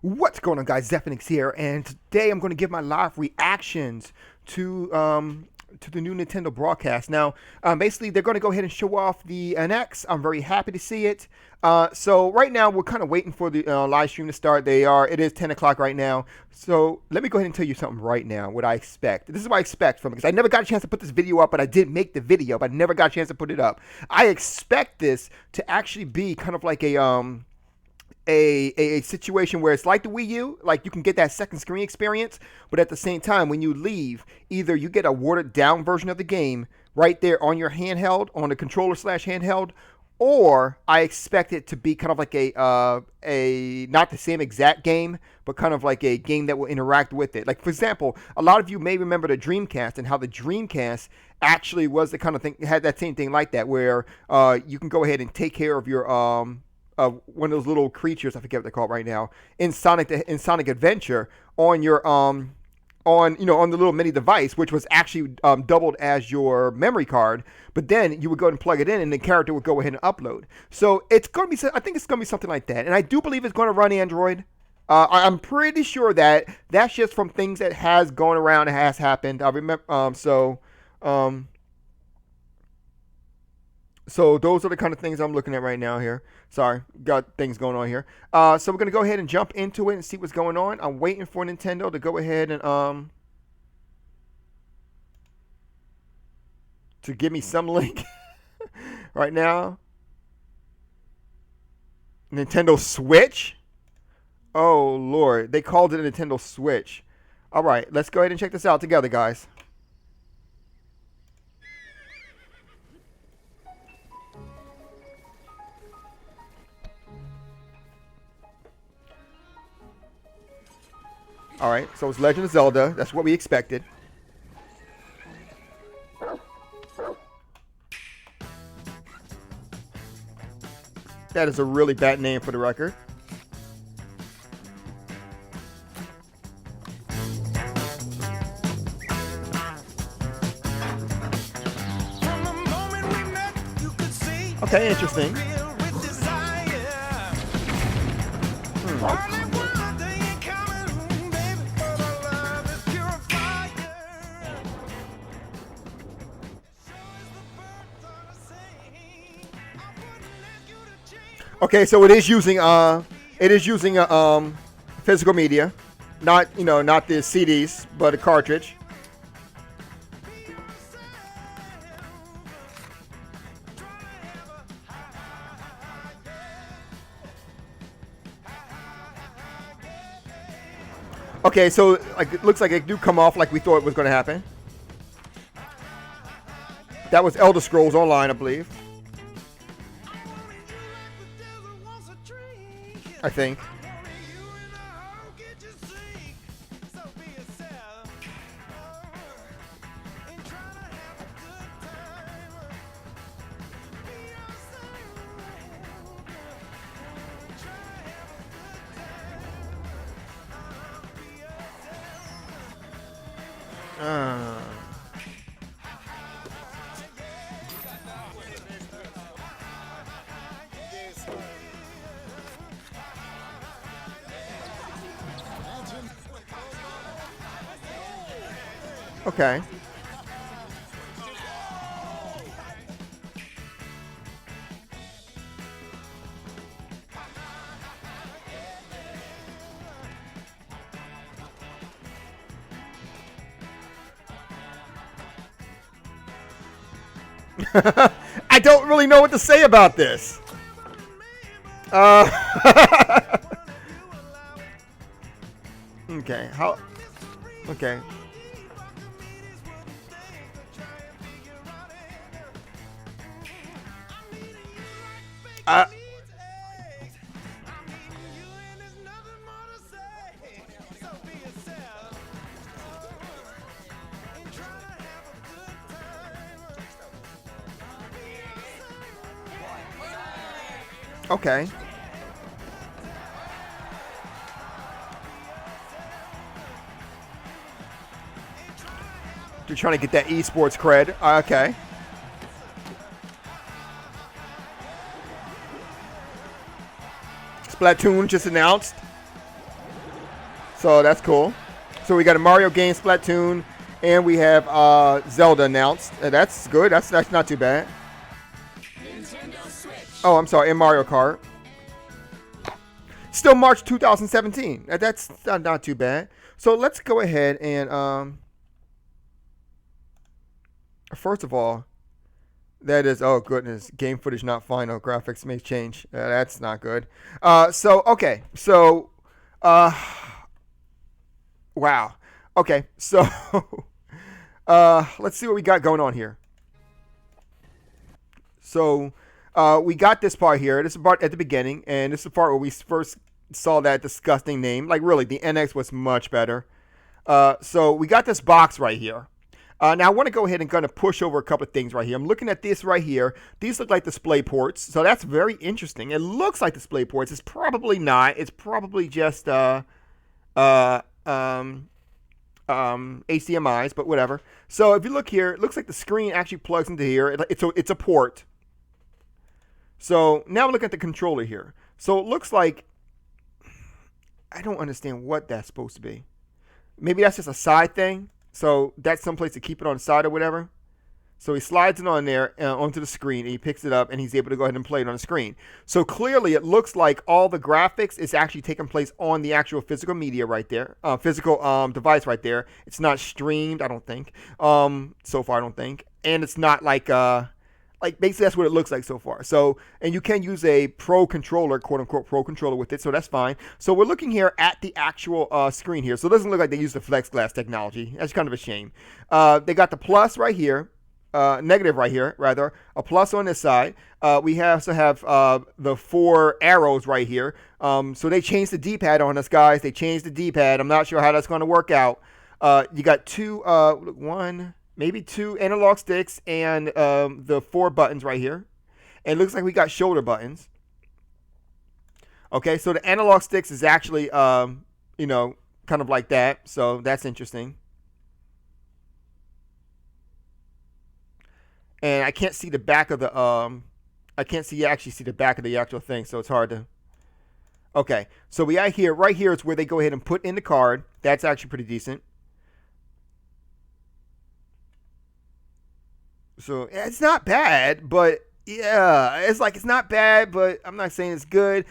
What's going on, guys? Zephyrnix here, and today I'm going to give my live reactions to the new Nintendo broadcast. Now, basically, they're going to go ahead and show off the NX. I'm very happy to see it. So right now, we're kind of waiting for the live stream to start. It is 10 o'clock right now. So let me go ahead and tell you something right now, what I expect. This is what I expect from it, because I never got a chance to put this video up, but I did make the video, but I never got a chance to put it up. I expect this to actually be kind of like a situation where it's like the Wii U, like you can get that second screen experience, but at the same time, when you leave, either you get a watered down version of the game right there on your handheld, on the controller slash handheld, or I expect it to be kind of like a not the same exact game, but kind of like a game that will interact with it. Like, for example, a lot of you may remember the Dreamcast and how the Dreamcast actually was the kind of thing, had that same thing like that, where you can go ahead and take care of your one of those little creatures, I forget what they're called right now, in Sonic Adventure on your on the little mini device, which was actually doubled as your memory card. But then you would go and plug it in, and the character would go ahead and upload. So it's going to be, I think it's going to be something like that, and I do believe it's going to run Android. I'm pretty sure that that's just from things that has gone around and has happened. I remember, so those are the kind of things I'm looking at right now here. Sorry, got things going on here. So we're going to go ahead and jump into it and see what's going on. I'm waiting for Nintendo to go ahead and to give me some link right now. Nintendo Switch? Oh, Lord. They called it a Nintendo Switch. All right, let's go ahead and check this out together, guys. All right, so it's Legend of Zelda. That's what we expected. That is a really bad name for the record. Okay, interesting. Okay, so it is using physical media, not the CDs, but a cartridge. Okay, so like it looks like it do come off like we thought it was going to happen. That was Elder Scrolls Online, I believe. I think. Okay. I don't really know what to say about this. Okay. How? Okay. Okay. You're trying to get that esports cred. Okay. Splatoon just announced. So that's cool. So we got a Mario game, Splatoon, and we have Zelda announced. That's good. That's not too bad. Oh, I'm sorry, and Mario Kart. Still March 2017. That's not too bad. So let's go ahead and first of all, that is, oh goodness, game footage not final. Graphics may change. That's not good. Okay. So, wow. Okay. So, let's see what we got going on here. So, we got this part here. This is the part at the beginning, and this is the part where we first saw that disgusting name. Like, really, the NX was much better. So we got this box right here. Now I want to go ahead and kind of push over a couple of things right here. I'm looking at this right here. These look like display ports, so that's very interesting. It looks like display ports. It's probably not. It's probably just HDMI's, but whatever. So if you look here, it looks like the screen actually plugs into here. It's a port. So now we look at the controller here. So it looks like, I don't understand what that's supposed to be. Maybe that's just a side thing. So that's someplace to keep it on the side or whatever. So he slides it on there onto the screen, and he picks it up, and he's able to go ahead and play it on the screen. So clearly it looks like all the graphics is actually taking place on the actual physical media right there, physical device right there. It's not streamed, I don't think. So far, I don't think. And it's not like basically that's what it looks like so far. So, and you can use a pro controller, quote unquote pro controller with it, so that's fine. So we're looking here at the actual screen here. So it doesn't look like they used the flex glass technology. That's kind of a shame. They got the plus right here, negative right here, rather, a plus on this side. We also have the 4 arrows right here. So they changed the D-pad on us, guys. They changed the D-pad. I'm not sure how that's going to work out. You got maybe 2 analog sticks and the 4 buttons right here. And it looks like we got shoulder buttons. Okay, so the analog sticks is actually, kind of like that. So that's interesting. And I can't see the back of the, I can't actually see the back of the actual thing. So it's hard to. Okay, so we got here, right here is where they go ahead and put in the card. That's actually pretty decent. So it's not bad, but yeah, it's not bad, but I'm not saying it's good.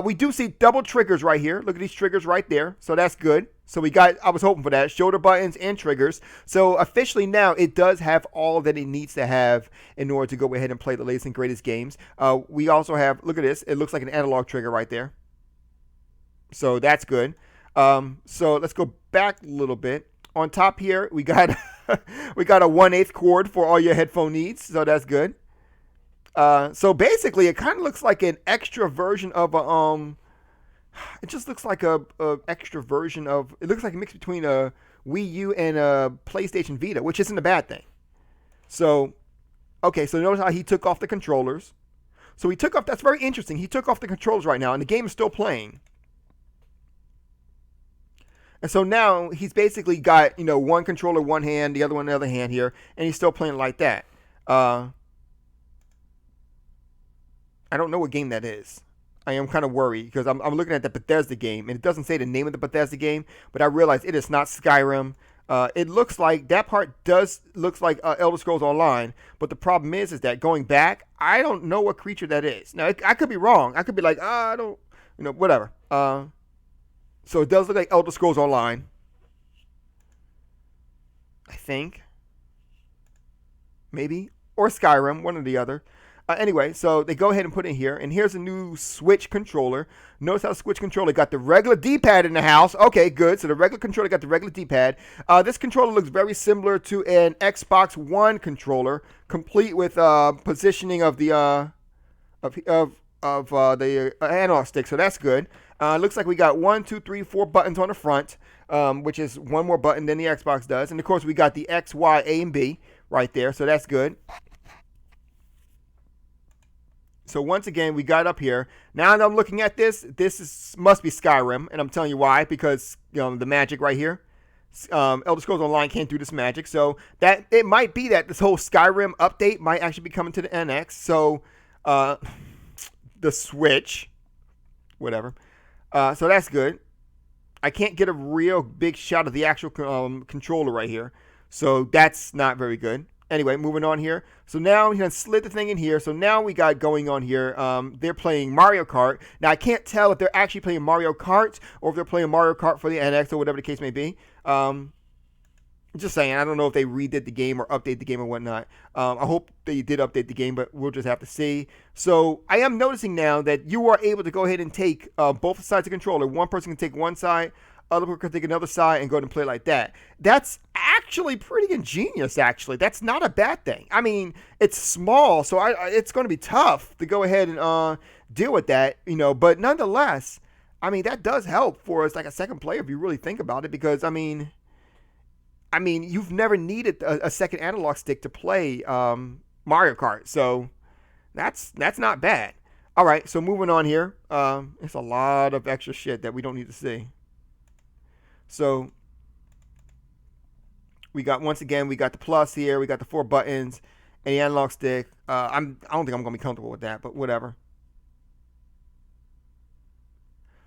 We do see double triggers right here. Look at these triggers right there. So that's good. So I was hoping for that. Shoulder buttons and triggers. So officially now it does have all that it needs to have in order to go ahead and play the latest and greatest games. We also have, look at this. It looks like an analog trigger right there. So that's good. So let's go back a little bit. On top here, we got we got a 1/8 cord for all your headphone needs, so that's good. So basically, it kind of looks like an extra version of a It just looks like a extra version of. It looks like a mix between a Wii U and a PlayStation Vita, which isn't a bad thing. So, okay, so notice how he took off the controllers. So he took off. That's very interesting. He took off the controllers right now, and the game is still playing. And so now he's basically got, one controller, one hand, the other one, the other hand here, and he's still playing like that. I don't know what game that is. I am kind of worried because I'm looking at the Bethesda game, and it doesn't say the name of the Bethesda game, but I realize it is not Skyrim. It looks like that part looks like Elder Scrolls Online, but the problem is that going back, I don't know what creature that is. Now, I could be wrong. I could be like, I don't, whatever. So it does look like Elder Scrolls Online. I think. Maybe. Or Skyrim, one or the other. Anyway, so they go ahead and put it in here. And here's a new Switch controller. Notice how the Switch controller got the regular D-pad in the house. Okay, good. So the regular controller got the regular D-pad. This controller looks very similar to an Xbox One controller, complete with positioning of the analog stick. So that's good. Looks like we got 1, 2, 3, 4 buttons on the front, which is one more button than the Xbox does. And, of course, we got the X, Y, A, and B right there. So that's good. So, once again, we got up here. Now that I'm looking at this must be Skyrim. And I'm telling you why. Because, the magic right here. Elder Scrolls Online can't do this magic. So, that it might be that this whole Skyrim update might actually be coming to the NX. So, the Switch. Whatever. So that's good. I can't get a real big shot of the actual controller right here. So that's not very good. Anyway, moving on here. So now he slid the thing in here. So now we got going on here. They're playing Mario Kart. Now I can't tell if they're actually playing Mario Kart or if they're playing Mario Kart for the NX or whatever the case may be. Just saying, I don't know if they redid the game or updated the game or whatnot. I hope they did update the game, but we'll just have to see. So I am noticing now that you are able to go ahead and take both sides of the controller. One person can take one side, other person can take another side and go ahead and play like that. That's actually pretty ingenious, actually. That's not a bad thing. I mean, it's small, so it's going to be tough to go ahead and deal with that, but nonetheless, I mean, that does help for us like a second player if you really think about it, because, I mean, you've never needed a second analog stick to play Mario Kart, so that's not bad. All right, so moving on here. It's a lot of extra shit that we don't need to see. So we got, once again, we got the plus here. We got the 4 buttons and the analog stick. I don't think I'm going to be comfortable with that, but whatever.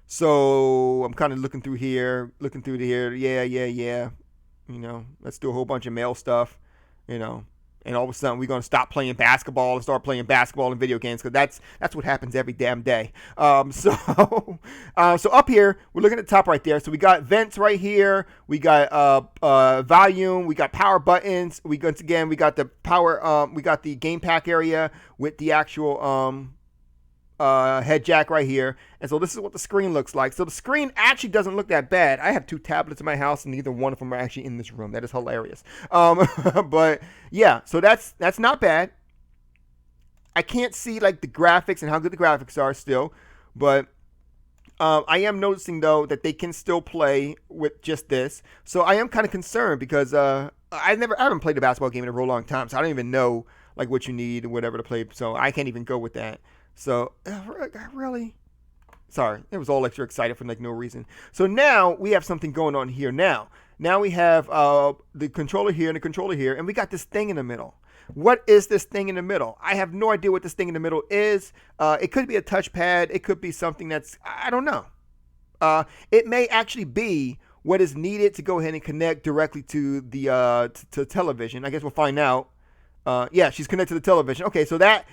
So I'm kind of looking through here. Yeah. Let's do a whole bunch of male stuff, and all of a sudden we're going to stop playing basketball and start playing basketball in video games, because that's what happens every damn day. So up here, we're looking at the top right there. So we got vents right here. We got volume. We got power buttons. Once again, we got the power. We got the game pack area with the actual head jack right here. And so this is what the screen looks like. So the screen actually doesn't look that bad. I have 2 tablets in my house and neither one of them are actually in this room. That is hilarious. But yeah, so that's not bad. I can't see like the graphics and how good the graphics are still, but I am noticing though that they can still play with just this. So I am kind of concerned because I haven't played a basketball game in a real long time, so I don't even know like what you need and whatever to play. So I can't even go with that. So, really? Sorry, it was all extra excited for like no reason. So now we have something going on here now. Now we have the controller here and the controller here, and we got this thing in the middle. What is this thing in the middle? I have no idea what this thing in the middle is. It could be a touchpad. It could be something that's, I don't know. It may actually be what is needed to go ahead and connect directly to the to television. I guess we'll find out. Yeah, she's connected to the television. Okay, so that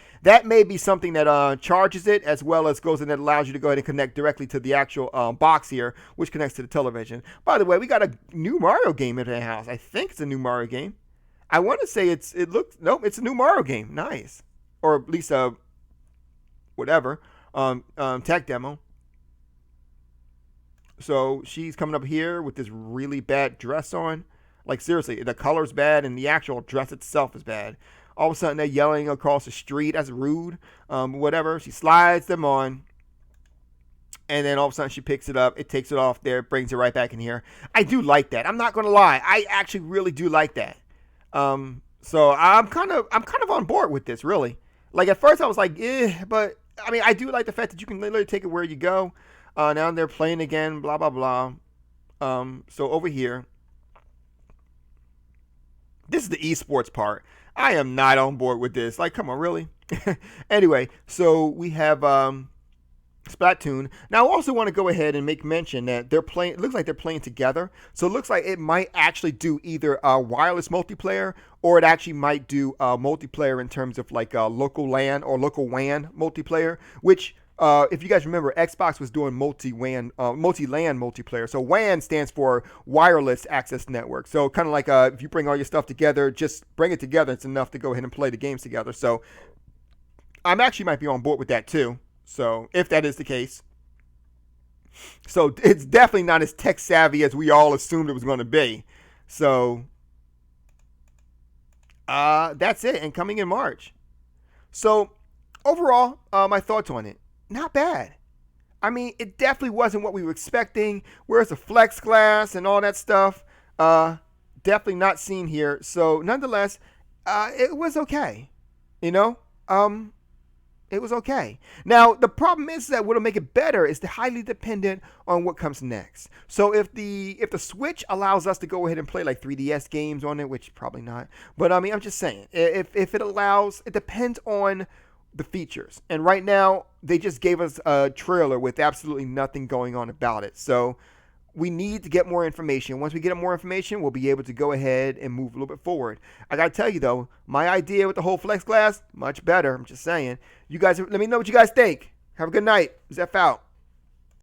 may be something that charges it, as well as goes in that allows you to go ahead and connect directly to the actual box here, which connects to the television. By the way, we got a new Mario game in the house. I think it's a new Mario game. I want to say it's a new Mario game. Nice, or at least whatever tech demo. So she's coming up here with this really bad dress on. Like, seriously, the color's bad and the actual dress itself is bad. All of a sudden, they're yelling across the street. That's rude. Whatever. She slides them on. And then all of a sudden, she picks it up. It takes it off there. Brings it right back in here. I do like that. I'm not going to lie. I actually really do like that. So I'm kind of on board with this, really. Like, at first, I was like, but, I mean, I do like the fact that you can literally take it where you go. Now they're playing again, blah, blah, blah. So over here. This is the esports part. I am not on board with this. Like, come on, really? Anyway, so we have Splatoon. Now, I also want to go ahead and make mention that they're playing. It looks like they're playing together. So it looks like it might actually do either a wireless multiplayer, or it actually might do multiplayer in terms of like local LAN or local WAN multiplayer, which if you guys remember, Xbox was doing multi-LAN multiplayer. So WAN stands for wireless access network. So kind of like if you bring all your stuff together, just bring it together. It's enough to go ahead and play the games together. So I actually might be on board with that too. So if that is the case. So it's definitely not as tech savvy as we all assumed it was going to be. So that's it. And coming in March. So overall, my thoughts on it. Not bad. I mean, it definitely wasn't what we were expecting. Where's the flex glass and all that stuff? Definitely not seen here. So nonetheless, it was okay. It was okay. Now, the problem is that what'll make it better is highly dependent on what comes next. So if the Switch allows us to go ahead and play like 3DS games on it, which probably not, but I mean, I'm just saying, if it allows, it depends on the features. And right now, they just gave us a trailer with absolutely nothing going on about it. So we need to get more information. Once we get more information, we'll be able to go ahead and move a little bit forward. I got to tell you, though, my idea with the whole flex glass, much better. I'm just saying. You guys, let me know what you guys think. Have a good night. Zeph out.